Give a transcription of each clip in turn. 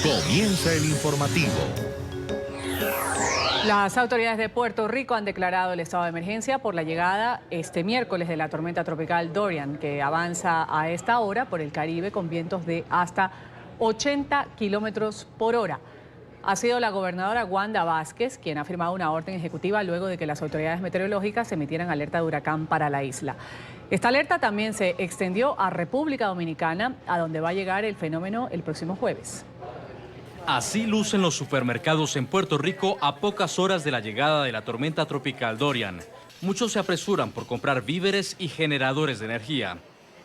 Comienza el informativo. Las autoridades de Puerto Rico han declarado el estado de emergencia por la llegada este miércoles de la tormenta tropical Dorian, que avanza a esta hora por el Caribe con vientos de hasta 80 kilómetros por hora. Ha sido la gobernadora Wanda Vázquez quien ha firmado una orden ejecutiva luego de que las autoridades meteorológicas emitieran alerta de huracán para la isla. Esta alerta también se extendió a República Dominicana, a donde va a llegar el fenómeno el próximo jueves. Así lucen los supermercados en Puerto Rico a pocas horas de la llegada de la tormenta tropical Dorian. Muchos se apresuran por comprar víveres y generadores de energía.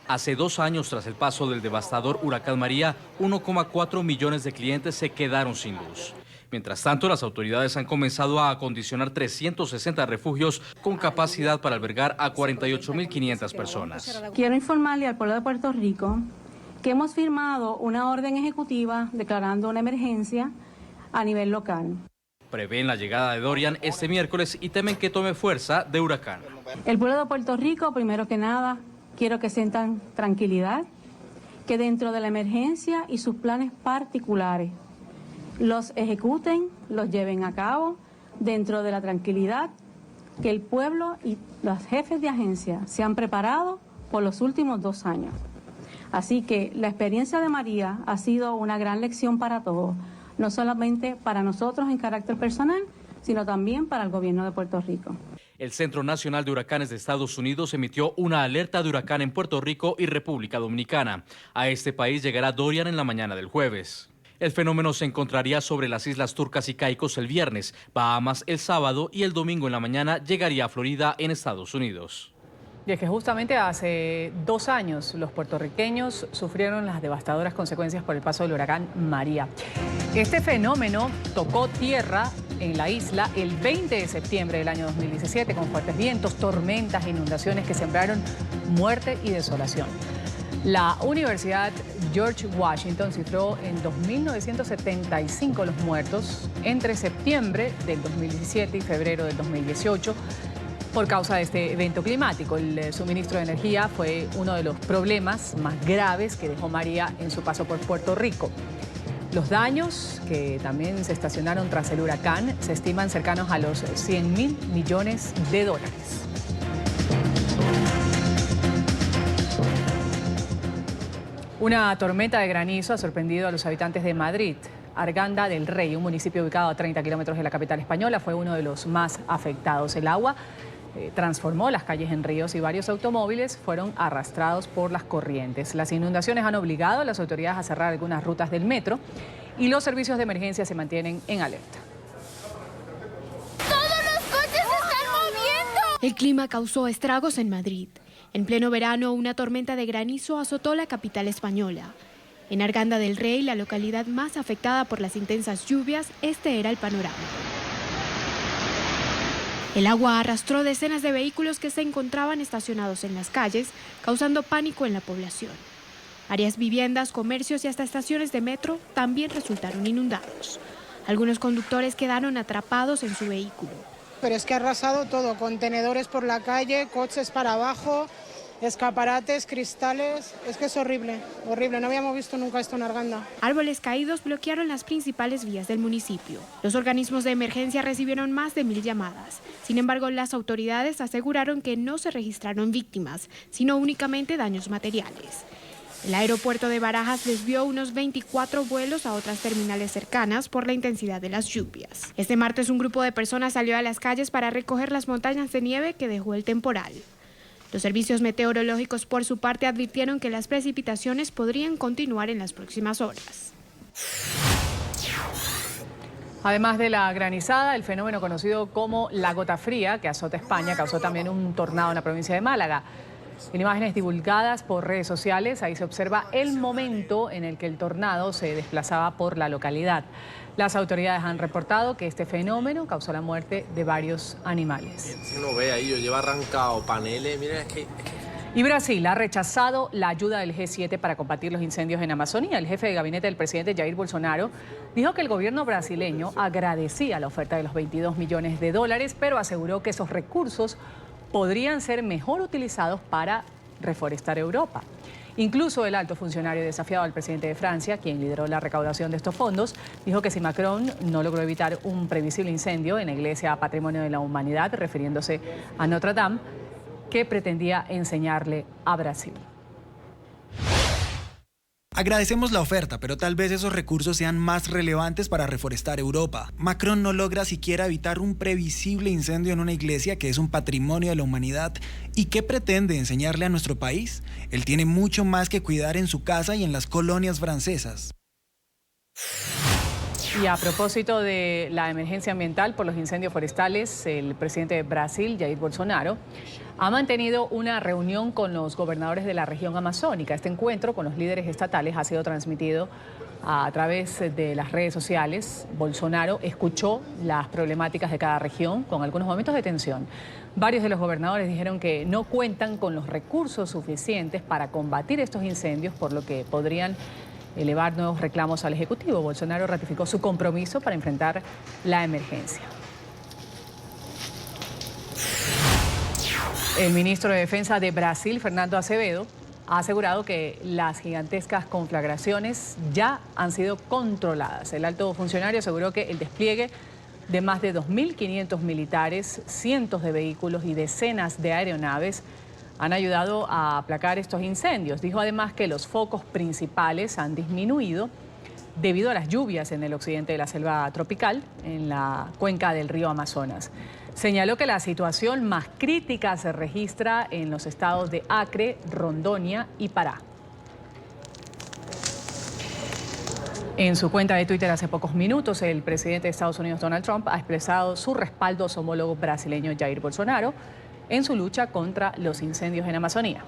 Hace 2 años, tras el paso del devastador huracán María, 1,4 millones de clientes se quedaron sin luz. Mientras tanto, las autoridades han comenzado a acondicionar 360 refugios con capacidad para albergar a 48.500 personas. Quiero informarle al pueblo de Puerto Rico que hemos firmado una orden ejecutiva declarando una emergencia a nivel local. Prevén la llegada de Dorian este miércoles y temen que tome fuerza de huracán. El pueblo de Puerto Rico, primero que nada, quiero que sientan tranquilidad, que dentro de la emergencia y sus planes particulares los ejecuten, los lleven a cabo dentro de la tranquilidad que el pueblo y los jefes de agencia se han preparado por los últimos 2 años. Así que la experiencia de María ha sido una gran lección para todos, no solamente para nosotros en carácter personal, sino también para el gobierno de Puerto Rico. El Centro Nacional de Huracanes de Estados Unidos emitió una alerta de huracán en Puerto Rico y República Dominicana. A este país llegará Dorian en la mañana del jueves. El fenómeno se encontraría sobre las Islas Turcas y Caicos el viernes, Bahamas el sábado y el domingo en la mañana llegaría a Florida en Estados Unidos. Y es que justamente hace 2 años los puertorriqueños sufrieron las devastadoras consecuencias por el paso del huracán María. Este fenómeno tocó tierra en la isla el 20 de septiembre del año 2017 con fuertes vientos, tormentas e inundaciones que sembraron muerte y desolación. La Universidad George Washington cifró en 2.975 los muertos entre septiembre del 2017 y febrero del 2018 por causa de este evento climático. El suministro de energía fue uno de los problemas más graves que dejó María en su paso por Puerto Rico. Los daños, que también se estacionaron tras el huracán, se estiman cercanos a los $100.000 millones. Una tormenta de granizo ha sorprendido a los habitantes de Madrid. Arganda del Rey, un municipio ubicado a 30 kilómetros de la capital española, fue uno de los más afectados. El agua transformó las calles en ríos y varios automóviles fueron arrastrados por las corrientes. Las inundaciones han obligado a las autoridades a cerrar algunas rutas del metro y los servicios de emergencia se mantienen en alerta. ¡Todos los coches se están moviendo! El clima causó estragos en Madrid. En pleno verano, una tormenta de granizo azotó la capital española. En Arganda del Rey, la localidad más afectada por las intensas lluvias, este era el panorama. El agua arrastró decenas de vehículos que se encontraban estacionados en las calles, causando pánico en la población. Varias viviendas, comercios y hasta estaciones de metro también resultaron inundados. Algunos conductores quedaron atrapados en su vehículo. Pero es que ha arrasado todo, contenedores por la calle, coches para abajo, escaparates, cristales, es que es horrible, horrible, no habíamos visto nunca esto en Arganda. Árboles caídos bloquearon las principales vías del municipio. Los organismos de emergencia recibieron más de 1.000 llamadas. Sin embargo, las autoridades aseguraron que no se registraron víctimas, sino únicamente daños materiales. El aeropuerto de Barajas desvió unos 24 vuelos a otras terminales cercanas por la intensidad de las lluvias. Este martes un grupo de personas salió a las calles para recoger las montañas de nieve que dejó el temporal. Los servicios meteorológicos, por su parte, advirtieron que las precipitaciones podrían continuar en las próximas horas. Además de la granizada, el fenómeno conocido como la gota fría, que azota España, causó también un tornado en la provincia de Málaga. En imágenes divulgadas por redes sociales, ahí se observa el momento en el que el tornado se desplazaba por la localidad. Las autoridades han reportado que este fenómeno causó la muerte de varios animales. Si uno ve ahí, yo llevo arrancado paneles, miren, es que... Y Brasil ha rechazado la ayuda del G7 para combatir los incendios en Amazonía. El jefe de gabinete del presidente Jair Bolsonaro dijo que el gobierno brasileño agradecía la oferta de los $22 millones, pero aseguró que esos recursos podrían ser mejor utilizados para reforestar Europa. Incluso el alto funcionario desafiado al presidente de Francia, quien lideró la recaudación de estos fondos, dijo que si Macron no logró evitar un previsible incendio en la iglesia Patrimonio de la Humanidad, refiriéndose a Notre Dame, que pretendía enseñarle a Brasil. Agradecemos la oferta, pero tal vez esos recursos sean más relevantes para reforestar Europa. Macron no logra siquiera evitar un previsible incendio en una iglesia que es un patrimonio de la humanidad. ¿Y qué pretende enseñarle a nuestro país? Él tiene mucho más que cuidar en su casa y en las colonias francesas. Y a propósito de la emergencia ambiental por los incendios forestales, el presidente de Brasil, Jair Bolsonaro, ha mantenido una reunión con los gobernadores de la región amazónica. Este encuentro con los líderes estatales ha sido transmitido a través de las redes sociales. Bolsonaro escuchó las problemáticas de cada región con algunos momentos de tensión. Varios de los gobernadores dijeron que no cuentan con los recursos suficientes para combatir estos incendios, por lo que podrían elevar nuevos reclamos al Ejecutivo. Bolsonaro ratificó su compromiso para enfrentar la emergencia. El ministro de Defensa de Brasil, Fernando Azevedo, ha asegurado que las gigantescas conflagraciones ya han sido controladas. El alto funcionario aseguró que el despliegue de más de 2.500 militares, cientos de vehículos y decenas de aeronaves han ayudado a aplacar estos incendios. Dijo además que los focos principales han disminuido debido a las lluvias en el occidente de la selva tropical, en la cuenca del río Amazonas. Señaló que la situación más crítica se registra en los estados de Acre, Rondônia y Pará. En su cuenta de Twitter hace pocos minutos, el presidente de Estados Unidos, Donald Trump, ha expresado su respaldo a su homólogo brasileño Jair Bolsonaro en su lucha contra los incendios en Amazonía.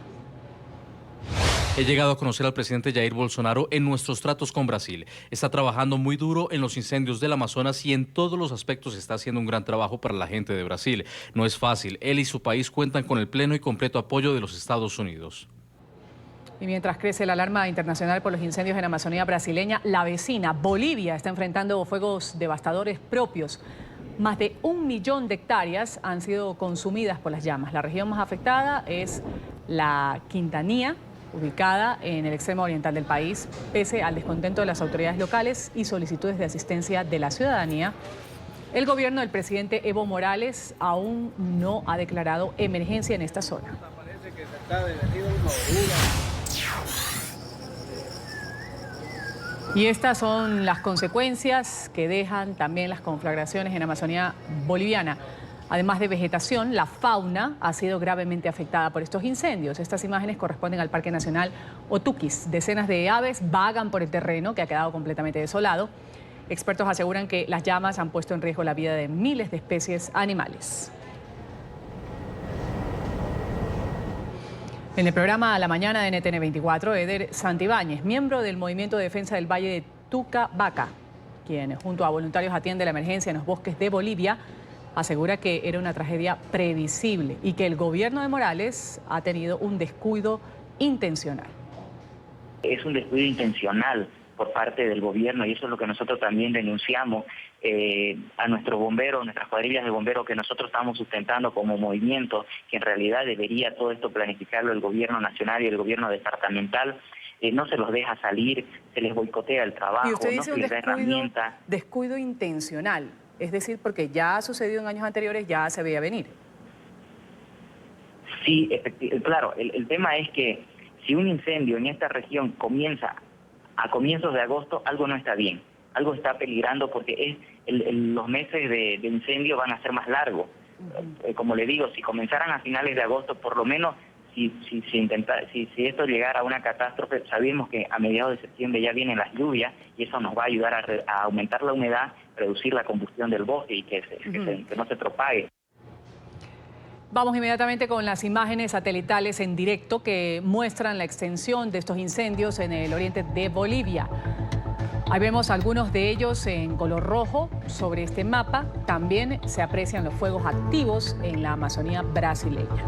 He llegado a conocer al presidente Jair Bolsonaro en nuestros tratos con Brasil. Está trabajando muy duro en los incendios del Amazonas y en todos los aspectos está haciendo un gran trabajo para la gente de Brasil. No es fácil. Él y su país cuentan con el pleno y completo apoyo de los Estados Unidos. Y mientras crece la alarma internacional por los incendios en Amazonía brasileña, la vecina Bolivia está enfrentando fuegos devastadores propios. Más de 1 millón de hectáreas han sido consumidas por las llamas. La región más afectada es la Quintanía, ubicada en el extremo oriental del país. Pese al descontento de las autoridades locales y solicitudes de asistencia de la ciudadanía, el gobierno del presidente Evo Morales aún no ha declarado emergencia en esta zona. Y estas son las consecuencias que dejan también las conflagraciones en Amazonía boliviana. Además de vegetación, la fauna ha sido gravemente afectada por estos incendios. Estas imágenes corresponden al Parque Nacional Otuquis. Decenas de aves vagan por el terreno, que ha quedado completamente desolado. Expertos aseguran que las llamas han puesto en riesgo la vida de miles de especies animales. En el programa A la Mañana de NTN 24, Eder Santibáñez, miembro del Movimiento de Defensa del Valle de Tucabaca, quien junto a voluntarios atiende la emergencia en los bosques de Bolivia, asegura que era una tragedia previsible y que el gobierno de Morales ha tenido un descuido intencional. Es un descuido intencional por parte del gobierno y eso es lo que nosotros también denunciamos a nuestros bomberos, nuestras cuadrillas de bomberos que nosotros estamos sustentando como movimiento, que en realidad debería todo esto planificarlo el gobierno nacional y el gobierno departamental. No se los deja salir, se les boicotea el trabajo, y usted dice no se les da herramientas. Descuido intencional. Es decir, porque ya ha sucedido en años anteriores, ya se veía venir. Sí, claro, el tema es que si un incendio en esta región comienza a comienzos de agosto, algo no está bien, algo está peligrando porque los meses de incendio van a ser más largos. Como le digo, si comenzaran a finales de agosto, por lo menos, si esto llegara a una catástrofe, sabemos que a mediados de septiembre ya vienen las lluvias y eso nos va a ayudar a aumentar la humedad, reducir la combustión del bosque y que no se propague. Vamos inmediatamente con las imágenes satelitales en directo que muestran la extensión de estos incendios en el oriente de Bolivia. Ahí vemos algunos de ellos en color rojo sobre este mapa. También se aprecian los fuegos activos en la Amazonía brasileña.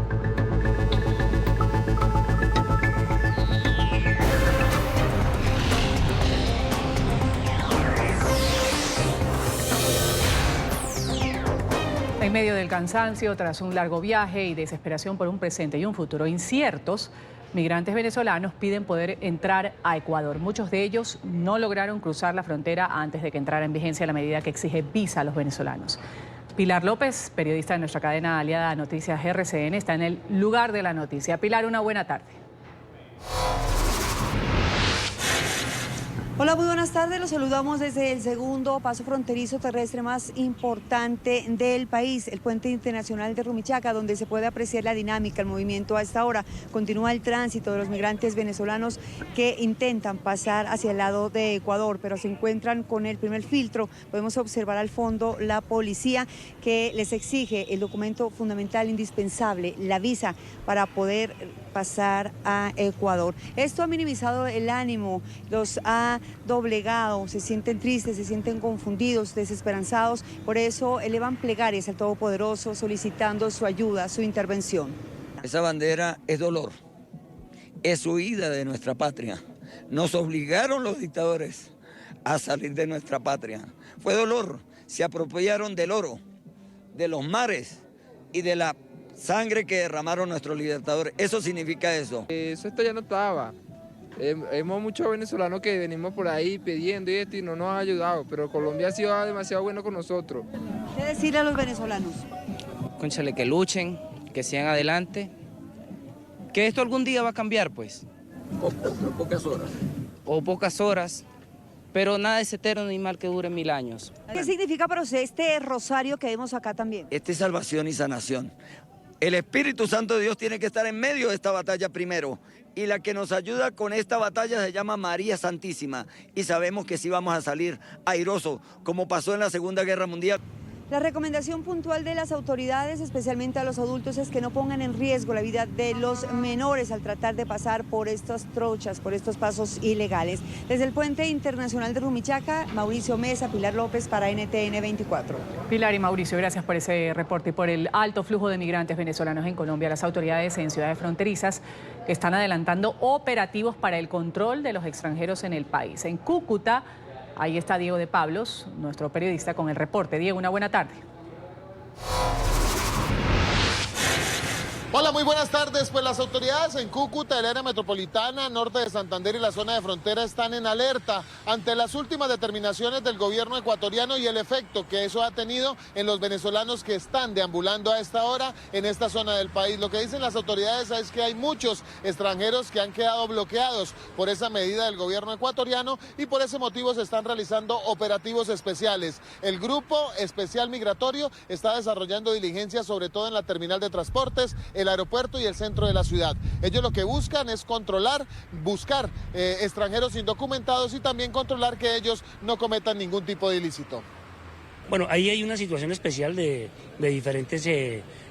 En medio del cansancio, tras un largo viaje y desesperación por un presente y un futuro inciertos, migrantes venezolanos piden poder entrar a Ecuador. Muchos de ellos no lograron cruzar la frontera antes de que entrara en vigencia la medida que exige visa a los venezolanos. Pilar López, periodista de nuestra cadena aliada Noticias RCN, está en el lugar de la noticia. Pilar, una buena tarde. Hola, muy buenas tardes. Los saludamos desde el segundo paso fronterizo terrestre más importante del país, el puente internacional de Rumichaca, donde se puede apreciar la dinámica, el movimiento a esta hora. Continúa el tránsito de los migrantes venezolanos que intentan pasar hacia el lado de Ecuador, pero se encuentran con el primer filtro. Podemos observar al fondo la policía que les exige el documento fundamental indispensable, la visa, para poder pasar a Ecuador. Esto ha minimizado el ánimo, los ha doblegado, se sienten tristes, se sienten confundidos, desesperanzados, por eso elevan plegarias al Todopoderoso solicitando su ayuda, su intervención. Esa bandera es dolor, es huida de nuestra patria. Nos obligaron los dictadores a salir de nuestra patria. Fue dolor, se apropiaron del oro, de los mares y de la sangre que derramaron nuestros libertadores. Eso significa eso. Esto ya no estaba. Hemos muchos venezolanos que venimos por ahí pidiendo y no nos han ayudado, pero Colombia ha sido demasiado bueno con nosotros. ¿Qué decirle a los venezolanos? Cónchale, que luchen, que sigan adelante, que esto algún día va a cambiar, pues. O pocas horas. O pocas horas, pero nada es eterno ni mal que dure 1000 años. ¿Qué significa para usted este rosario que vemos acá también? Esta es salvación y sanación. El Espíritu Santo de Dios tiene que estar en medio de esta batalla primero. Y la que nos ayuda con esta batalla se llama María Santísima. Y sabemos que sí vamos a salir airosos, como pasó en la Segunda Guerra Mundial. La recomendación puntual de las autoridades, especialmente a los adultos, es que no pongan en riesgo la vida de los menores al tratar de pasar por estas trochas, por estos pasos ilegales. Desde el puente internacional de Rumichaca, Mauricio Mesa, Pilar López para NTN 24. Pilar y Mauricio, gracias por ese reporte y por el alto flujo de migrantes venezolanos en Colombia. Las autoridades en ciudades fronterizas están adelantando operativos para el control de los extranjeros en el país. En Cúcuta, ahí está Diego de Pablos, nuestro periodista, con el reporte. Diego, una buena tarde. Hola, muy buenas tardes. Pues las autoridades en Cúcuta, el área metropolitana, norte de Santander y la zona de frontera están en alerta ante las últimas determinaciones del gobierno ecuatoriano y el efecto que eso ha tenido en los venezolanos que están deambulando a esta hora en esta zona del país. Lo que dicen las autoridades es que hay muchos extranjeros que han quedado bloqueados por esa medida del gobierno ecuatoriano y por ese motivo se están realizando operativos especiales. El Grupo Especial Migratorio está desarrollando diligencias sobre todo en la terminal de transportes, el aeropuerto y el centro de la ciudad. Ellos lo que buscan es buscar extranjeros indocumentados y también controlar que ellos no cometan ningún tipo de ilícito. Bueno, ahí hay una situación especial de diferentes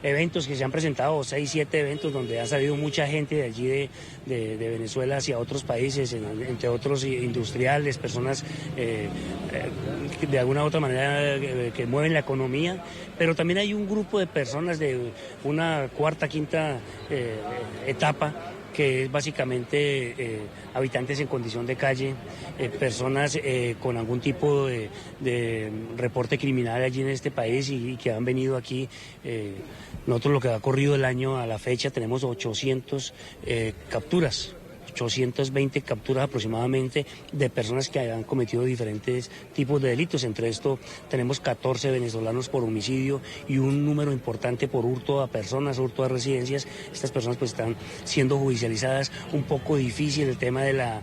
eventos que se han presentado, 6, 7 eventos donde ha salido mucha gente de allí de Venezuela hacia otros países, entre otros industriales, personas de alguna u otra manera que mueven la economía, pero también hay un grupo de personas de una cuarta, quinta etapa que es básicamente habitantes en condición de calle, personas con algún tipo de reporte criminal allí en este país y que han venido aquí. Nosotros lo que ha corrido el año a la fecha tenemos 800 capturas. 820 capturas aproximadamente de personas que han cometido diferentes tipos de delitos. Entre esto tenemos 14 venezolanos por homicidio y un número importante por hurto a personas, hurto a residencias. Estas personas pues están siendo judicializadas. Un poco difícil el tema de la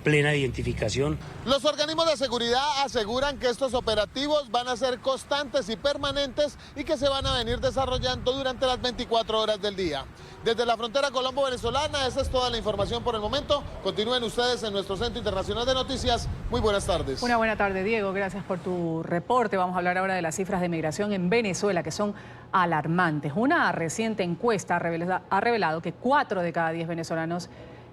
plena identificación. Los organismos de seguridad aseguran que estos operativos van a ser constantes y permanentes y que se van a venir desarrollando durante las 24 horas del día. Desde la frontera colombo-venezolana, esa es toda la información por el momento. Continúen ustedes en nuestro Centro Internacional de Noticias. Muy buenas tardes. Una buena tarde, Diego. Gracias por tu reporte. Vamos a hablar ahora de las cifras de migración en Venezuela, que son alarmantes. Una reciente encuesta ha revelado que 4 de cada 10 venezolanos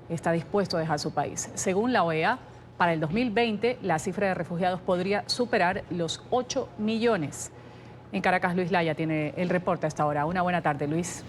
está dispuesto a dejar su país. Según la OEA, para el 2020 la cifra de refugiados podría superar los 8 millones. En Caracas, Luis Laya tiene el reporte hasta ahora. Una buena tarde, Luis.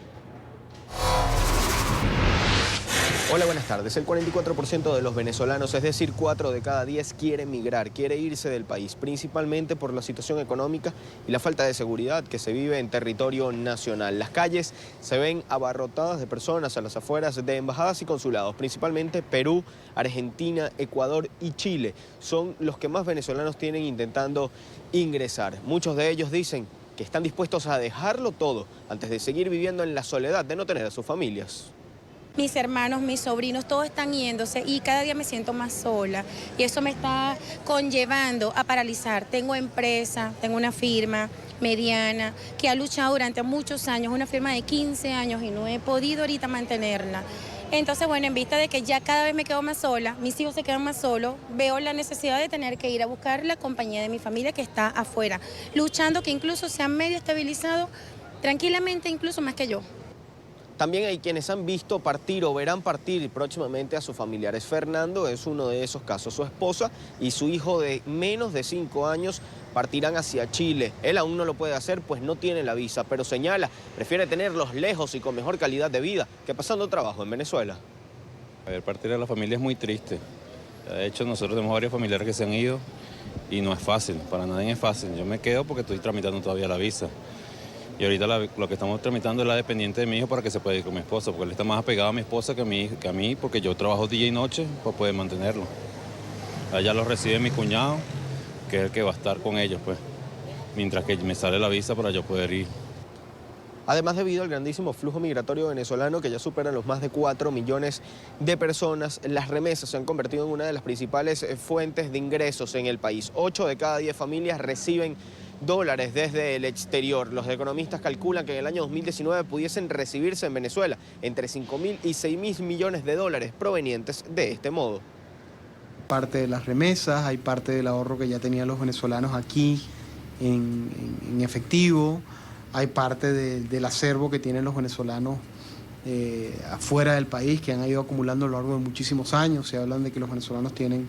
Hola, buenas tardes. El 44% de los venezolanos, es decir, 4 de cada 10, quiere migrar, quiere irse del país, principalmente por la situación económica y la falta de seguridad que se vive en territorio nacional. Las calles se ven abarrotadas de personas a las afueras de embajadas y consulados, principalmente Perú, Argentina, Ecuador y Chile. Son los que más venezolanos tienen intentando ingresar. Muchos de ellos dicen que están dispuestos a dejarlo todo antes de seguir viviendo en la soledad de no tener a sus familias. Mis hermanos, mis sobrinos, todos están yéndose y cada día me siento más sola y eso me está conllevando a paralizar. Tengo empresa, tengo una firma mediana que ha luchado durante muchos años, una firma de 15 años y no he podido ahorita mantenerla. Entonces, bueno, en vista de que ya cada vez me quedo más sola, mis hijos se quedan más solos, veo la necesidad de tener que ir a buscar la compañía de mi familia que está afuera, luchando que incluso se han medio estabilizado tranquilamente, incluso más que yo. También hay quienes han visto partir o verán partir próximamente a sus familiares. Fernando es uno de esos casos. Su esposa y su hijo de menos de 5 años partirán hacia Chile. Él aún no lo puede hacer, pues no tiene la visa, pero señala, prefiere tenerlos lejos y con mejor calidad de vida que pasando trabajo en Venezuela. A ver, partir de la familia es muy triste. De hecho, nosotros tenemos varios familiares que se han ido y no es fácil, para nadie es fácil. Yo me quedo porque estoy tramitando todavía la visa. Y ahorita lo que estamos tramitando es la dependiente de mi hijo para que se pueda ir con mi esposa, porque él está más apegado a mi esposa que a mí, porque yo trabajo día y noche para poder mantenerlo. Allá lo recibe mi cuñado, que es el que va a estar con ellos, pues, mientras que me sale la visa para yo poder ir. Además, debido al grandísimo flujo migratorio venezolano, que ya superan los más de 4 millones de personas, las remesas se han convertido en una de las principales fuentes de ingresos en el país. 8 de cada 10 familias reciben dólares desde el exterior. Los economistas calculan que en el año 2019 pudiesen recibirse en Venezuela entre 5.000 y 6.000 millones de dólares provenientes de este modo. Parte de las remesas, hay parte del ahorro que ya tenían los venezolanos aquí en efectivo, hay parte del acervo que tienen los venezolanos afuera del país, que han ido acumulando a lo largo de muchísimos años. Se hablan de que los venezolanos tienen,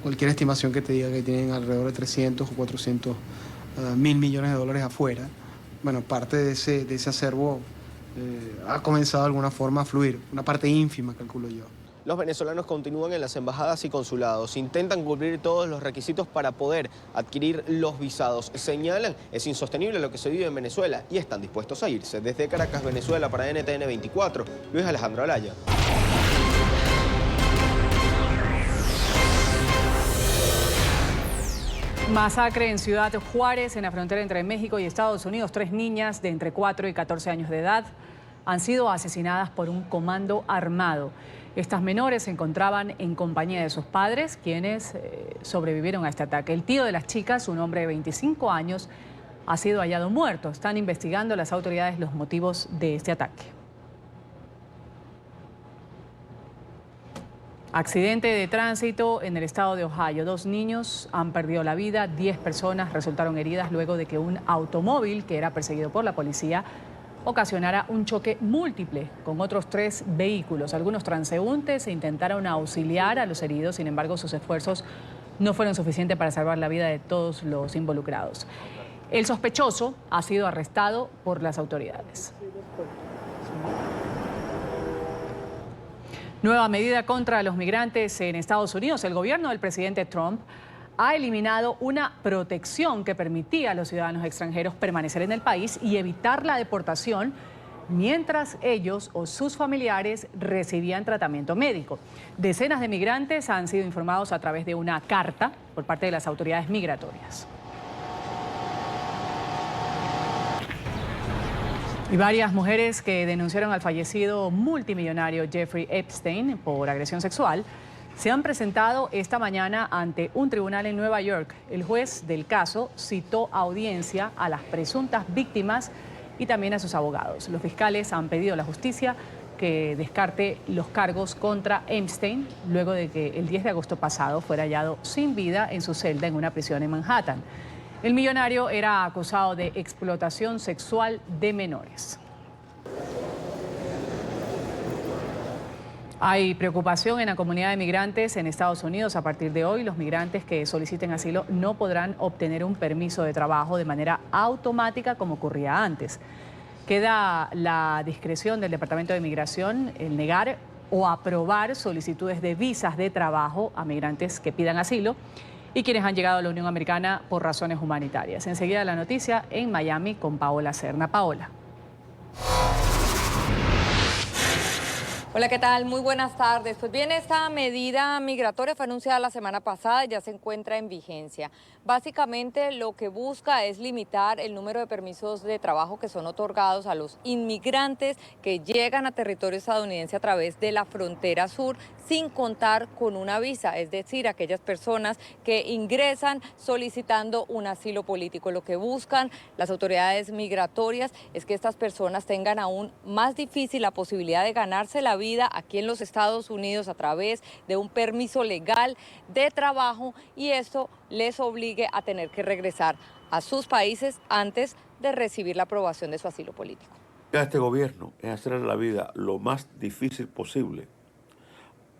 cualquier estimación que te diga que tienen alrededor de 300 o 400 mil millones de dólares afuera. Bueno, parte de ese acervo ha comenzado de alguna forma a fluir, una parte ínfima, calculo yo. Los venezolanos continúan en las embajadas y consulados, intentan cumplir todos los requisitos para poder adquirir los visados. Señalan, es insostenible lo que se vive en Venezuela y están dispuestos a irse. Desde Caracas, Venezuela, para NTN 24, Luis Alejandro Alaya. Masacre en Ciudad Juárez, en la frontera entre México y Estados Unidos. 3 niñas de entre 4 y 14 años de edad han sido asesinadas por un comando armado. Estas menores se encontraban en compañía de sus padres, quienes sobrevivieron a este ataque. El tío de las chicas, un hombre de 25 años, ha sido hallado muerto. Están investigando las autoridades los motivos de este ataque. Accidente de tránsito en el estado de Ohio. 2 niños han perdido la vida, 10 personas resultaron heridas luego de que un automóvil que era perseguido por la policía ocasionara un choque múltiple con otros 3 vehículos. Algunos transeúntes intentaron auxiliar a los heridos, sin embargo sus esfuerzos no fueron suficientes para salvar la vida de todos los involucrados. El sospechoso ha sido arrestado por las autoridades. Nueva medida contra los migrantes en Estados Unidos. El gobierno del presidente Trump ha eliminado una protección que permitía a los ciudadanos extranjeros permanecer en el país y evitar la deportación mientras ellos o sus familiares recibían tratamiento médico. Decenas de migrantes han sido informados a través de una carta por parte de las autoridades migratorias. Y varias mujeres que denunciaron al fallecido multimillonario Jeffrey Epstein por agresión sexual se han presentado esta mañana ante un tribunal en Nueva York. El juez del caso citó a audiencia a las presuntas víctimas y también a sus abogados. Los fiscales han pedido a la justicia que descarte los cargos contra Epstein luego de que el 10 de agosto pasado fuera hallado sin vida en su celda en una prisión en Manhattan. El millonario era acusado de explotación sexual de menores. Hay preocupación en la comunidad de migrantes en Estados Unidos. A partir de hoy, los migrantes que soliciten asilo no podrán obtener un permiso de trabajo de manera automática como ocurría antes. Queda la discreción del Departamento de Migración el negar o aprobar solicitudes de visas de trabajo a migrantes que pidan asilo y quienes han llegado a la Unión Americana por razones humanitarias. Enseguida la noticia en Miami con Paola Serna. Paola. Hola, ¿qué tal? Muy buenas tardes. Pues bien, esta medida migratoria fue anunciada la semana pasada y ya se encuentra en vigencia. Básicamente lo que busca es limitar el número de permisos de trabajo que son otorgados a los inmigrantes que llegan a territorio estadounidense a través de la frontera sur sin contar con una visa, es decir, aquellas personas que ingresan solicitando un asilo político. Lo que buscan las autoridades migratorias es que estas personas tengan aún más difícil la posibilidad de ganarse la vida aquí en los Estados Unidos a través de un permiso legal de trabajo y esto les obligue a tener que regresar a sus países antes de recibir la aprobación de su asilo político. Este gobierno es hacerle la vida lo más difícil posible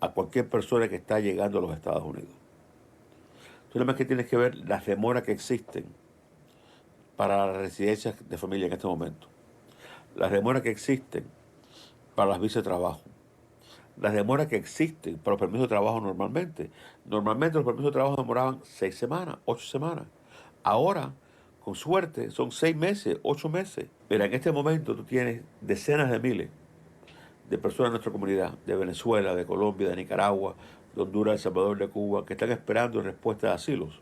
a cualquier persona que está llegando a los Estados Unidos. Tú nada más que tienes que ver las demoras que existen para las residencias de familia en este momento, las demoras que existen para las visas de trabajo, las demoras que existen para los permisos de trabajo normalmente. Normalmente los permisos de trabajo demoraban 6 semanas, 8 semanas. Ahora, con suerte, son 6 meses, 8 meses. Pero en este momento tú tienes decenas de miles de personas en nuestra comunidad, de Venezuela, de Colombia, de Nicaragua, de Honduras, de El Salvador, de Cuba, que están esperando respuesta de asilos.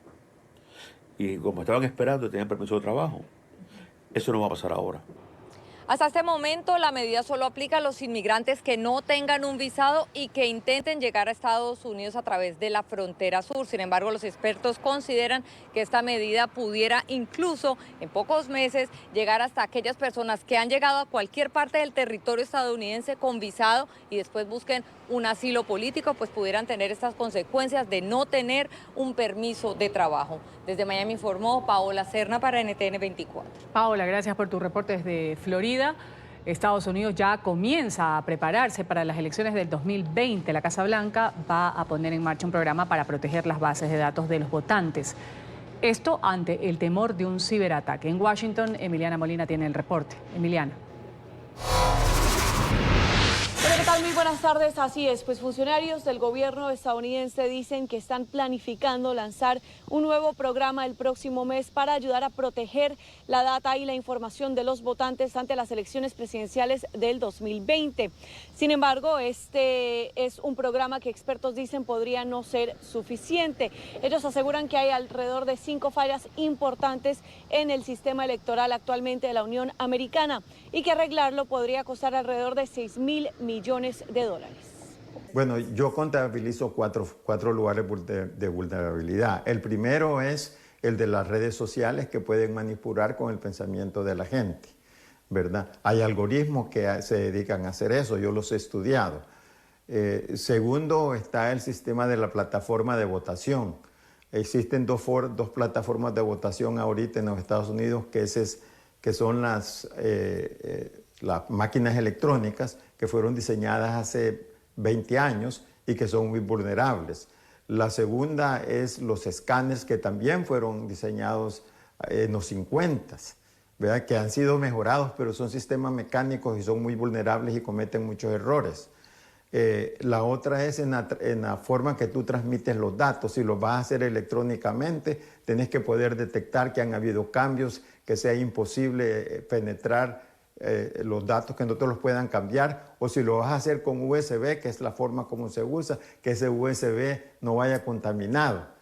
Y como estaban esperando, tenían permiso de trabajo. Eso no va a pasar ahora. Hasta este momento la medida solo aplica a los inmigrantes que no tengan un visado y que intenten llegar a Estados Unidos a través de la frontera sur. Sin embargo, los expertos consideran que esta medida pudiera incluso en pocos meses llegar hasta aquellas personas que han llegado a cualquier parte del territorio estadounidense con visado y después busquen un asilo político, pues pudieran tener estas consecuencias de no tener un permiso de trabajo. Desde Miami informó Paola Serna para NTN 24. Paola, gracias por tu reporte desde Florida. Estados Unidos ya comienza a prepararse para las elecciones del 2020. La Casa Blanca va a poner en marcha un programa para proteger las bases de datos de los votantes. Esto ante el temor de un ciberataque. En Washington, Emiliana Molina tiene el reporte. Emiliana. Hola, ¿qué tal? Muy buenas tardes. Así es, pues funcionarios del gobierno estadounidense dicen que están planificando lanzar un nuevo programa el próximo mes para ayudar a proteger la data y la información de los votantes ante las elecciones presidenciales del 2020. Sin embargo, este es un programa que expertos dicen podría no ser suficiente. Ellos aseguran que hay alrededor de 5 fallas importantes en el sistema electoral actualmente de la Unión Americana y que arreglarlo podría costar alrededor de $6.000 millones. Bueno, yo contabilizo cuatro lugares de vulnerabilidad. El primero es el de las redes sociales que pueden manipular con el pensamiento de la gente, ¿verdad? Hay algoritmos que se dedican a hacer eso, yo los he estudiado. Segundo está el sistema de la plataforma de votación. Existen dos plataformas de votación ahorita en los Estados Unidos que son las máquinas electrónicas que fueron diseñadas hace 20 años y que son muy vulnerables. La segunda es los escáneres que también fueron diseñados en los 50s, ¿verdad? Que han sido mejorados, pero son sistemas mecánicos y son muy vulnerables y cometen muchos errores. La otra es en la forma que tú transmites los datos. Si los vas a hacer electrónicamente, tenés que poder detectar que han habido cambios, que sea imposible penetrar los datos, que no te los puedan cambiar, o si lo vas a hacer con USB, que es la forma como se usa, que ese USB no vaya contaminado.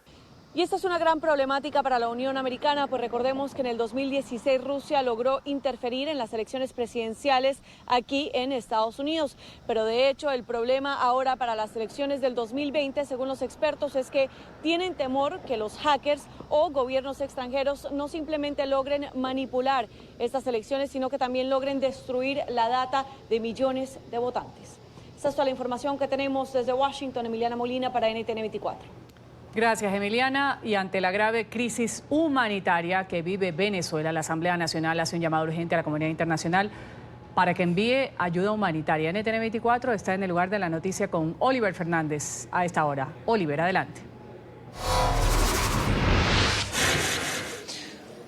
Y esta es una gran problemática para la Unión Americana, pues recordemos que en el 2016 Rusia logró interferir en las elecciones presidenciales aquí en Estados Unidos. Pero de hecho el problema ahora para las elecciones del 2020, según los expertos, es que tienen temor que los hackers o gobiernos extranjeros no simplemente logren manipular estas elecciones, sino que también logren destruir la data de millones de votantes. Esta es toda la información que tenemos desde Washington. Emiliana Molina para NTN 24. Gracias, Emiliana. Y ante la grave crisis humanitaria que vive Venezuela, la Asamblea Nacional hace un llamado urgente a la comunidad internacional para que envíe ayuda humanitaria. NTN 24 está en el lugar de la noticia con Oliver Fernández a esta hora. Oliver, adelante.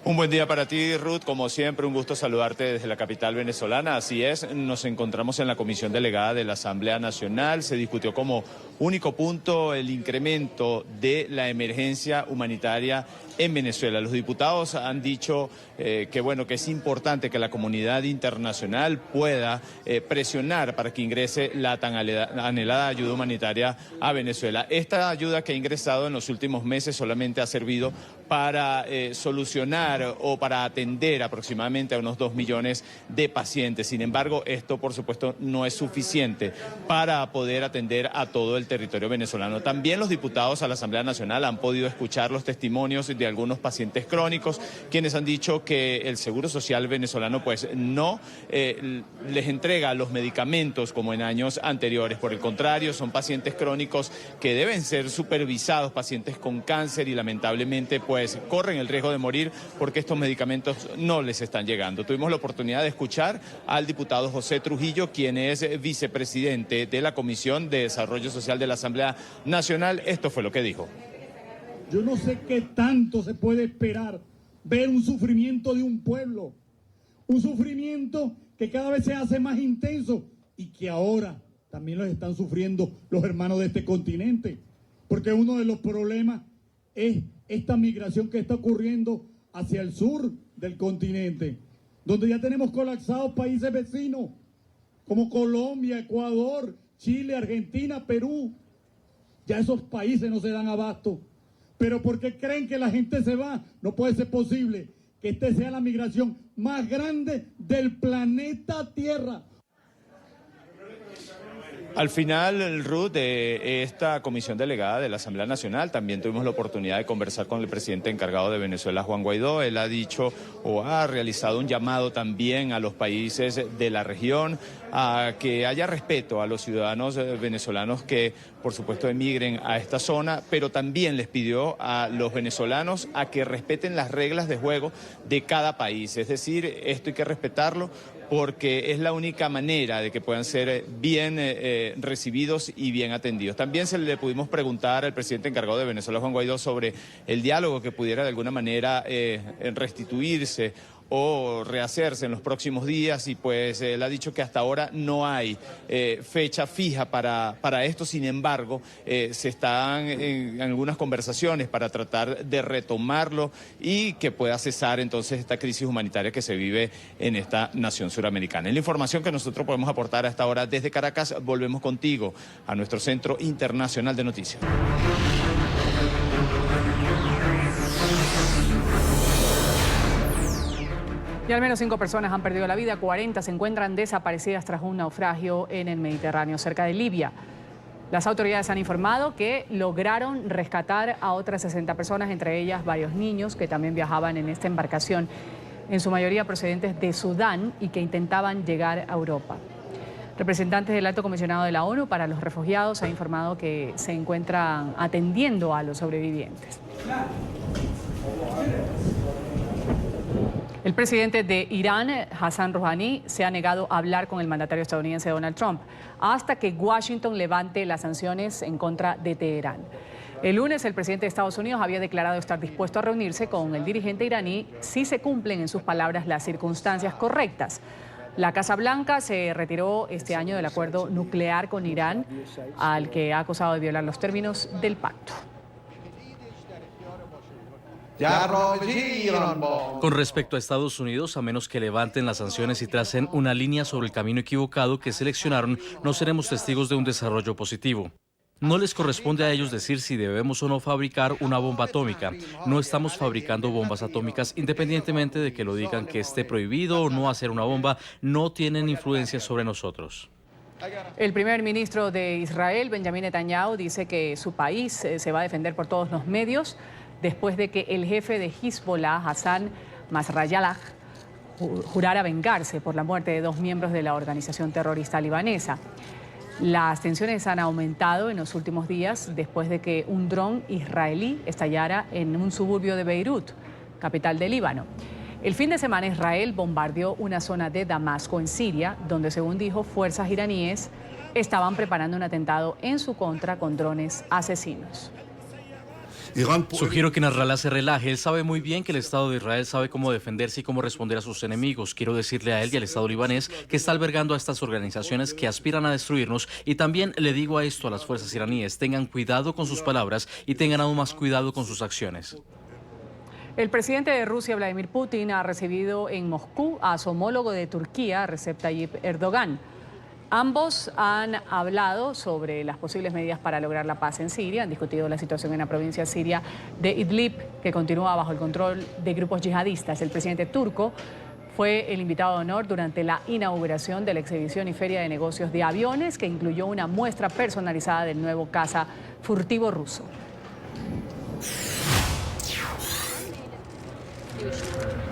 Un buen día para ti, Ruth. Como siempre, un gusto saludarte desde la capital venezolana. Así es, nos encontramos en la comisión delegada de la Asamblea Nacional. Se discutió como único punto el incremento de la emergencia humanitaria en Venezuela. Los diputados han dicho que es importante que la comunidad internacional pueda presionar para que ingrese la tan anhelada ayuda humanitaria a Venezuela. Esta ayuda que ha ingresado en los últimos meses solamente ha servido para solucionar o para atender aproximadamente a unos 2 millones de pacientes. Sin embargo, esto por supuesto no es suficiente para poder atender a todo el territorio venezolano. También los diputados a la Asamblea Nacional han podido escuchar los testimonios de algunos pacientes crónicos, quienes han dicho que el Seguro Social venezolano pues no les entrega los medicamentos como en años anteriores. Por el contrario, son pacientes crónicos que deben ser supervisados, pacientes con cáncer, y lamentablemente pues corren el riesgo de morir porque estos medicamentos no les están llegando. Tuvimos la oportunidad de escuchar al diputado José Trujillo, quien es vicepresidente de la Comisión de Desarrollo Social de la Asamblea Nacional. Esto fue lo que dijo. Yo no sé qué tanto se puede esperar ver un sufrimiento de un pueblo, un sufrimiento que cada vez se hace más intenso y que ahora también los están sufriendo los hermanos de este continente, porque uno de los problemas es esta migración que está ocurriendo hacia el sur del continente, donde ya tenemos colapsados países vecinos como Colombia, Ecuador, Chile, Argentina, Perú. Ya esos países no se dan abasto. Pero porque creen que la gente se va, no puede ser posible que esta sea la migración más grande del planeta Tierra. Al final, Ruth, de esta comisión delegada de la Asamblea Nacional, también tuvimos la oportunidad de conversar con el presidente encargado de Venezuela, Juan Guaidó. Él ha dicho o ha realizado un llamado también a los países de la región a que haya respeto a los ciudadanos venezolanos que, por supuesto, emigren a esta zona, pero también les pidió a los venezolanos a que respeten las reglas de juego de cada país. Es decir, esto hay que respetarlo porque es la única manera de que puedan ser bien recibidos y bien atendidos. También se le pudimos preguntar al presidente encargado de Venezuela, Juan Guaidó, sobre el diálogo que pudiera de alguna manera restituirse o rehacerse en los próximos días, y pues él ha dicho que hasta ahora no hay fecha fija para esto. Sin embargo, se están en algunas conversaciones para tratar de retomarlo y que pueda cesar entonces esta crisis humanitaria que se vive en esta nación suramericana. Es la información que nosotros podemos aportar hasta ahora desde Caracas. Volvemos contigo a nuestro Centro Internacional de Noticias. Y al menos 5 personas han perdido la vida, 40 se encuentran desaparecidas tras un naufragio en el Mediterráneo, cerca de Libia. Las autoridades han informado que lograron rescatar a otras 60 personas, entre ellas varios niños que también viajaban en esta embarcación, en su mayoría procedentes de Sudán y que intentaban llegar a Europa. Representantes del Alto Comisionado de la ONU para los Refugiados han informado que se encuentran atendiendo a los sobrevivientes. El presidente de Irán, Hassan Rouhani, se ha negado a hablar con el mandatario estadounidense Donald Trump hasta que Washington levante las sanciones en contra de Teherán. El lunes, el presidente de Estados Unidos había declarado estar dispuesto a reunirse con el dirigente iraní si se cumplen, en sus palabras, las circunstancias correctas. La Casa Blanca se retiró este año del acuerdo nuclear con Irán, al que ha acusado de violar los términos del pacto. Con respecto a Estados Unidos, a menos que levanten las sanciones y tracen una línea sobre el camino equivocado que seleccionaron, no seremos testigos de un desarrollo positivo. No les corresponde a ellos decir si debemos o no fabricar una bomba atómica. No estamos fabricando bombas atómicas, independientemente de que lo digan que esté prohibido o no hacer una bomba, no tienen influencia sobre nosotros. El primer ministro de Israel, Benjamin Netanyahu, dice que su país se va a defender por todos los medios después de que el jefe de Hezbollah, Hassan Nasrallah, jurara vengarse por la muerte de 2 miembros de la organización terrorista libanesa. Las tensiones han aumentado en los últimos días después de que un dron israelí estallara en un suburbio de Beirut, capital del Líbano. El fin de semana Israel bombardeó una zona de Damasco en Siria, donde, según dijo, fuerzas iraníes estaban preparando un atentado en su contra con drones asesinos. Sugiero que Nasrallah se relaje. Él sabe muy bien que el Estado de Israel sabe cómo defenderse y cómo responder a sus enemigos. Quiero decirle a él y al Estado libanés que está albergando a estas organizaciones que aspiran a destruirnos, y también le digo a esto a las fuerzas iraníes: tengan cuidado con sus palabras y tengan aún más cuidado con sus acciones. El presidente de Rusia, Vladimir Putin, ha recibido en Moscú a su homólogo de Turquía, Recep Tayyip Erdogan. Ambos han hablado sobre las posibles medidas para lograr la paz en Siria, han discutido la situación en la provincia siria de Idlib, que continúa bajo el control de grupos yihadistas. El presidente turco fue el invitado de honor durante la inauguración de la exhibición y feria de negocios de aviones, que incluyó una muestra personalizada del nuevo caza furtivo ruso.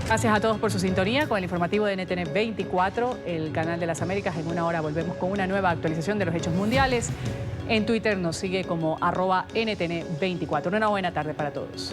Gracias a todos por su sintonía con el informativo de NTN 24, el canal de las Américas. En una hora volvemos con una nueva actualización de los hechos mundiales. En Twitter nos sigue como @NTN24. Una buena tarde para todos.